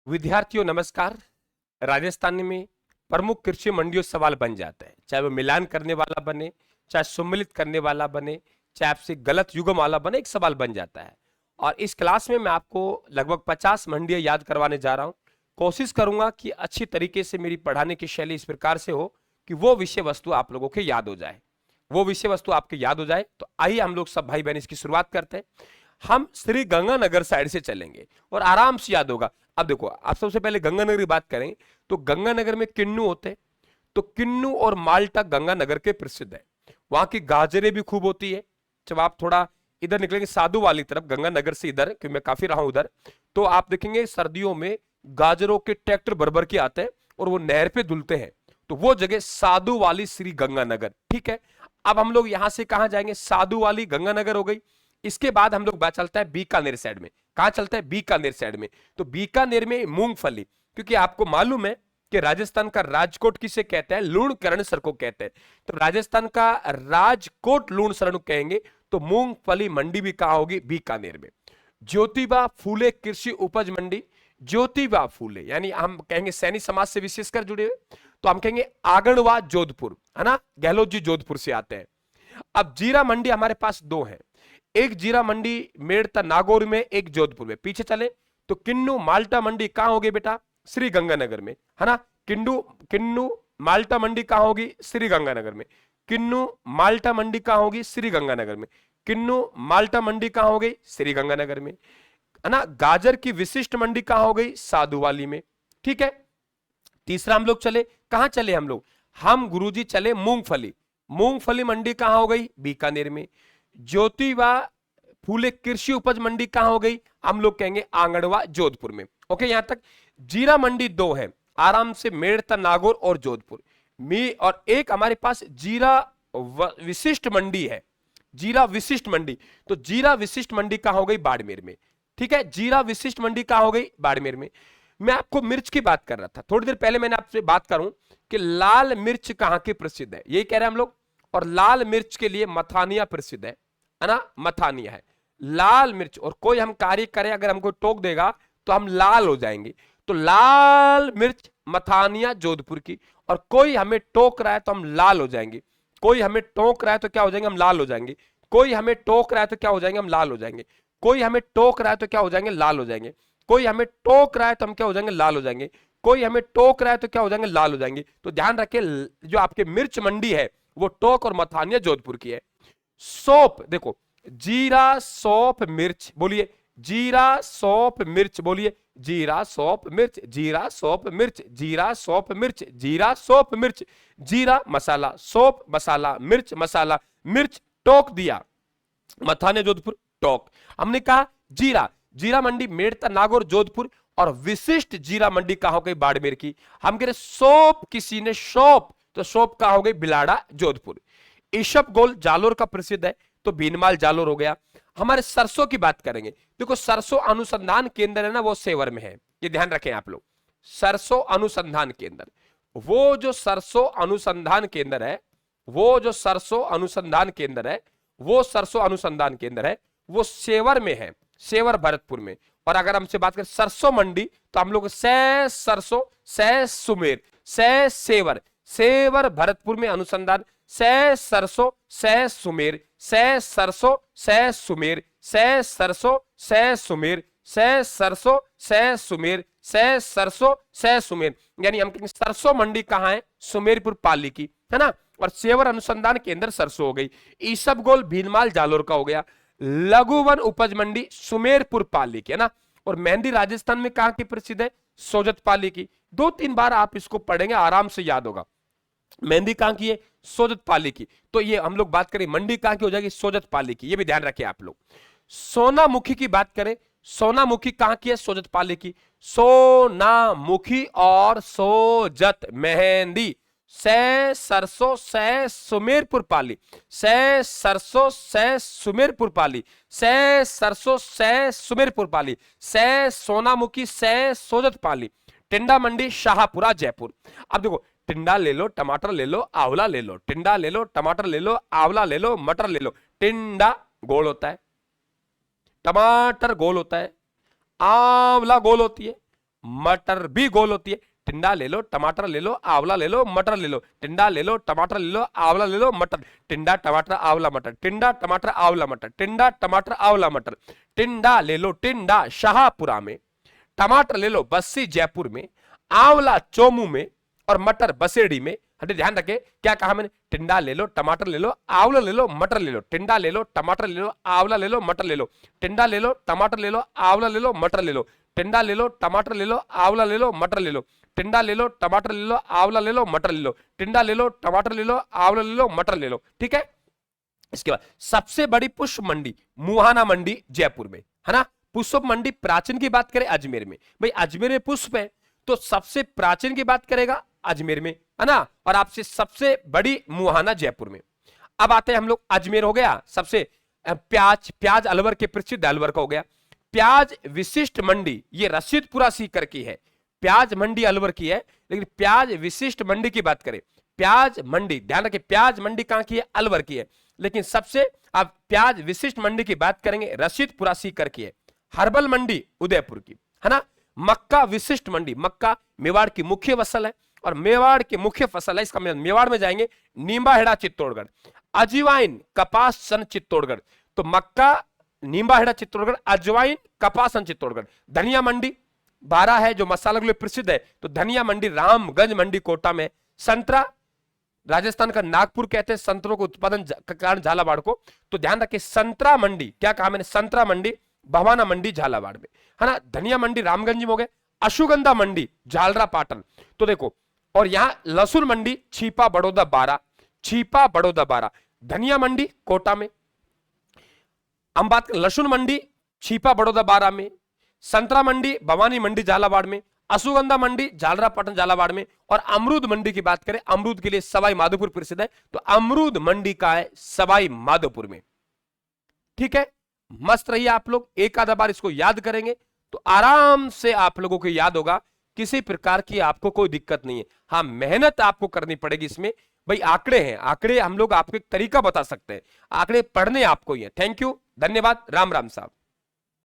विद्यार्थियों नमस्कार। राजस्थान में प्रमुख कृषि मंडियों से सवाल बन जाता है, चाहे वो मिलान करने वाला बने, चाहे सम्मिलित करने वाला बने, चाहे आपसे गलत युग्म वाला बने, एक सवाल बन जाता है। और इस क्लास में मैं आपको लगभग 50 मंडियां याद करवाने जा रहा हूं। कोशिश करूंगा कि अच्छी तरीके से मेरी पढ़ाने की शैली इस प्रकार से हो कि वो विषय वस्तु आप लोगों के याद हो जाए, वो विषय वस्तु आपके याद हो जाए। तो आइए हम लोग सब भाई बहन इसकी शुरुआत करते हैं। हम श्री गंगानगर साइड से चलेंगे और आराम से याद होगा। अब देखो, आप सबसे पहले गंगानगर की बात करें तो गंगानगर में किन्नू होते हैं। तो किन्नू और माल्टा गंगानगर के प्रसिद्ध है। वहां की गाजरें भी खूब होती है। जब आप थोड़ा इधर निकलेंगे साधु वाली तरफ, गंगानगर से इधर, क्योंकि मैं काफी रहा हूं उधर, तो आप देखेंगे सर्दियों में गाजरों के ट्रैक्टर भर के आते हैं और वो नहर पे धुलते हैं। तो वो जगह साधु वाली श्री गंगानगर, ठीक है। अब हम लोग यहां से कहां जाएंगे? साधु वाली गंगानगर हो गई। इसके बाद हम लोग बात चलता है बीकानेर साइड में। कहां चलता है? बीकानेर साइड में। तो बीकानेर में मूंगफली, क्योंकि आपको मालूम है कि राजस्थान का राजकोट किसे कहते हैं? लूणकरणसर को कहते हैं। तो राजस्थान का राजकोट लूणसर कहेंगे तो मूंगफली मंडी भी कहां होगी? बीकानेर में। ज्योतिबा फूले कृषि उपज मंडी, ज्योतिबा फूले यानी हम कहेंगे सैनी समाज से विशेषकर जुड़े हुए, तो हम कहेंगे आगणवा जोधपुर, है ना। गहलोत जी जोधपुर से आते हैं। अब जीरा मंडी हमारे पास दो है, एक जीरा मंडी मेड़ता नागौर में, एक जोधपुर में। पीछे चले तो किन्नू माल्टा मंडी कहां होगी बेटा? श्री गंगानगर में, है ना। किन्नू किन्नू माल्टा मंडी कहां होगी? श्री गंगानगर में। किन्नू माल्टा मंडी कहां होगी? श्री गंगानगर में। किन्नू माल्टा मंडी कहां हो गई? श्री गंगानगर में, है ना। गाजर की विशिष्ट मंडी कहां हो गई? साधुवाली में, ठीक है। तीसरा हम लोग चले, कहां चले हम लोग? हम गुरुजी चले मूंगफली। मूंगफली मंडी कहां हो गई? बीकानेर में। ज्योतिबा फूले कृषि उपज मंडी कहां हो गई? हम लोग कहेंगे आंगणवा जोधपुर में। ओके, यहां तक। जीरा मंडी दो है, आराम से मेड़ता नागौर और जोधपुर में। और एक हमारे पास जीरा विशिष्ट मंडी है, जीरा विशिष्ट मंडी। तो जीरा विशिष्ट मंडी कहां हो गई? बाड़मेर में, ठीक है। जीरा विशिष्ट मंडी कहां हो गई? बाड़मेर में। मैं आपको मिर्च की बात कर रहा था थोड़ी देर पहले, मैंने आपसे बात करूं कि लाल मिर्च कहां की प्रसिद्ध है, यही कह रहे हैं हम लोग। और लाल मिर्च के लिए मथानिया प्रसिद्ध है ना। मथानिया है लाल मिर्च। और कोई हम कार्य करें, अगर हमको टोक देगा तो हम लाल हो जाएंगे। तो लाल मिर्च मथानिया जोधपुर की। और कोई हमें टोक रहा है तो हम लाल हो जाएंगे। कोई हमें टोक रहा है तो क्या हो जाएंगे? हम लाल हो जाएंगे। कोई हमें टोक रहा है तो क्या हो जाएंगे? हम लाल हो जाएंगे। कोई हमें टोक रहा है तो क्या हो जाएंगे? लाल हो जाएंगे। कोई हमें टोक रहा है तो हम क्या हो जाएंगे? लाल हो जाएंगे। कोई हमें टोक रहा है तो क्या हो जाएंगे? लाल हो जाएंगे। तो ध्यान रखें, जो आपके मिर्च मंडी है वो टोक और मथानिया जोधपुर की है। सौंफ देखो, जीरा सौंफ मिर्च, बोलिए जीरा सौंफ मिर्च, बोलिए जीरा सौंफ मिर्च, जीरा सौंफ मिर्च, जीरा सौंफ मिर्च, जीरा सौंफ मिर्च, जीरा मसाला, सौंफ मसाला, मिर्च मसाला, मिर्च टोक दिया, मथाने जोधपुर टोक। हमने कहा जीरा, जीरा मंडी मेड़ता नागौर जोधपुर। और विशिष्ट जीरा मंडी कहां हो गई? बाड़मेर की। हम कह रहे सौंप किसी ने शौप, तो शौप कहां हो गई? बिलाड़ा जोधपुर। ईशप गोल जालोर का प्रसिद्ध है, तो भीनमाल जालोर हो गया। हमारे सरसों की बात करेंगे, देखो सरसों अनुसंधान केंद्र है ना, वो सेवर में है, ये ध्यान रखें आप लोग। सरसों अनुसंधान केंद्र, वो जो सरसों अनुसंधान केंद्र है, वो जो सरसों अनुसंधान केंद्र है, वो सरसों अनुसंधान केंद्र है, वो सेवर में है, सेवर भरतपुर में। और अगर हमसे बात करें सरसों मंडी, तो हम लोग सै सरसों, सै सुमेर, सै सेवर, सेवर भरतपुर में अनुसंधान, सै सरसों, सै सुमेर, सै सरसों, सै सुमेर, सै सरसों, सै सुमेर, सै सरसों, सै सुमेर, सै सरसों, सै सुमेर। यानी हम कहेंगे सरसों मंडी कहां है? सुमेरपुर पाली की, है ना। और सेवर अनुसंधान केंद्र सरसों हो गई। ईसबगोल भीनमाल जालोर का हो गया। लघुवन उपज मंडी सुमेरपुर पाली की, है ना। और मेहंदी राजस्थान में कहां की प्रसिद्ध है? सोजत पाली की। दो तीन बार आप इसको पढ़ेंगे, आराम से याद होगा। मेहंदी कहां की है? सोजत पाली की। तो ये हम लोग बात करें मंडी कहां की हो जाएगी? सोजत पाली की, ये भी ध्यान रखें आप लोग। सोनामुखी की बात करें, सोनामुखी कहां की है? सोजत पाली की। सोनामुखी और सोजत मेहंदी, सै सरसों, सै सुमेरपुर पाली, सै सरसों, सै सुमेरपुर पाली, सै सरसों, सै सुमेरपुर पाली, सै सोनामुखी, सै सोजत पाली। टिंडा मंडी शाहपुरा जयपुर। अब देखो, टिंडा ले लो, टमाटर ले लो, आंवला ले लो, टिंडा ले लो, टमाटर ले लो, आंवला ले लो, मटर ले लो। टिंडा गोल होता है, टमाटर गोल होता है, आंवला गोल होती है, मटर भी गोल होती है। टिंडा ले लो, टमाटर ले लो, आंवला ले लो, मटर ले लो, टिंडा ले लो, टमाटर ले लो, आंवला ले लो, मटर, टिंडा टमाटर आंवला मटर, टिंडा टमाटर आंवला मटर, टिंडा टमाटर आंवला मटर, टिंडा ले लो, टिंडा शाहपुरा में, टमाटर ले लो बस्सी जयपुर में, आंवला चोमू में और मटर बसेड़ी में। हटे ध्यान रखे क्या कहा मैंने, टिंडा ले लो, टमाटर ले लो, आंवला ले लो, मटर ले लो, टिंडा ले लो, टमाटर ले लो, आंवला ले लो, मटर ले लो, टिंडा ले लो, टमाटर ले लो, आंवला ले लो, मटर ले लो, टिंडा ले लो, टमाटर ले लो, आंवला ले लो, मटर ले लो, टिंडा ले लो, टमाटर ले लो, आंवला ले लो, मटर ले लो, टिंडा ले लो, टमाटर ले लो, आंवला ले लो, मटर ले लो। ठीक है, इसके बाद सबसे बड़ी पुष्प मंडी मुहाना मंडी जयपुर में, है ना। पुष्प मंडी प्राचीन की बात करें अजमेर में, भाई अजमेर में पुष्प है तो सबसे प्राचीन की बात करेगा अजमेर में, है ना, और आपसे सबसे बड़ी मुहाना जयपुर में। अब आते हैं हम लोग, अजमेर हो गया सबसे, प्याज अलवर के प्रसिद्ध अलवर का हो गया। प्याज विशिष्ट मंडी ये रशीदपुरा सीकर की है, प्याज मंडी अलवर की है, लेकिन प्याज विशिष्ट मंडी की बात करें, प्याज मंडी ध्यान रखें, प्याज मंडी कहां की है, अलवर की है, लेकिन सबसे आप प्याज विशिष्ट मंडी की बात करेंगे रशीदपुरा सीकर की है। हर्बल मंडी उदयपुर की, है ना। मक्का विशिष्ट मंडी, मक्का मेवाड़ की मुख्य फसल है और मेवाड़ की मुख्य फसल है, इसका मेवाड़ में जाएंगे नींबाहेड़ा चित्तौड़गढ़। अजवाइन कपास सन चित्तौड़गढ़, तो मक्का नींबाहेड़ा चित्तौड़गढ़, अजवाइन कपास सन चित्तौड़गढ़। धनिया मंडी बारह है जो मसाला के लिए प्रसिद्ध है, तो धनिया मंडी रामगंज मंडी कोटा में। संतरा राजस्थान का नागपुर कहते हैं संतरों को उत्पादन का कारण झालावाड़ को, तो ध्यान रखिए संतरा मंडी, क्या कहा मैंने, संतरा मंडी भवाना मंडी झालावाड़ में, है ना। धनिया मंडी रामगंज में हो गए। अशुगंधा मंडी झालरा पाटन, तो देखो, और यहां लहसुन मंडी छीपा बड़ौदा 12, छीपा बड़ौदा 12। धनिया मंडी कोटा में, हम बात करें लहसुन मंडी छीपा बड़ौदा 12 में, संतरा मंडी भवानी मंडी झालावाड़ में, अशुगंधा मंडी झालरा पाटन झालावाड़ में, और अमरूद मंडी की बात करें, अमरूद के लिए सवाई माधोपुर प्रसिद्ध है, तो अमरूद मंडी का है सवाई माधोपुर में। ठीक है, मस्त रहिए आप लोग, एक आधा बार इसको याद करेंगे तो आराम से आप लोगों को याद होगा, किसी प्रकार की आपको कोई दिक्कत नहीं है। हाँ, मेहनत आपको करनी पड़ेगी इसमें, भाई आंकड़े हैं, आंकड़े हम लोग आपको एक तरीका बता सकते हैं, आंकड़े पढ़ने आपको ही है। थैंक यू, धन्यवाद, राम राम साहब।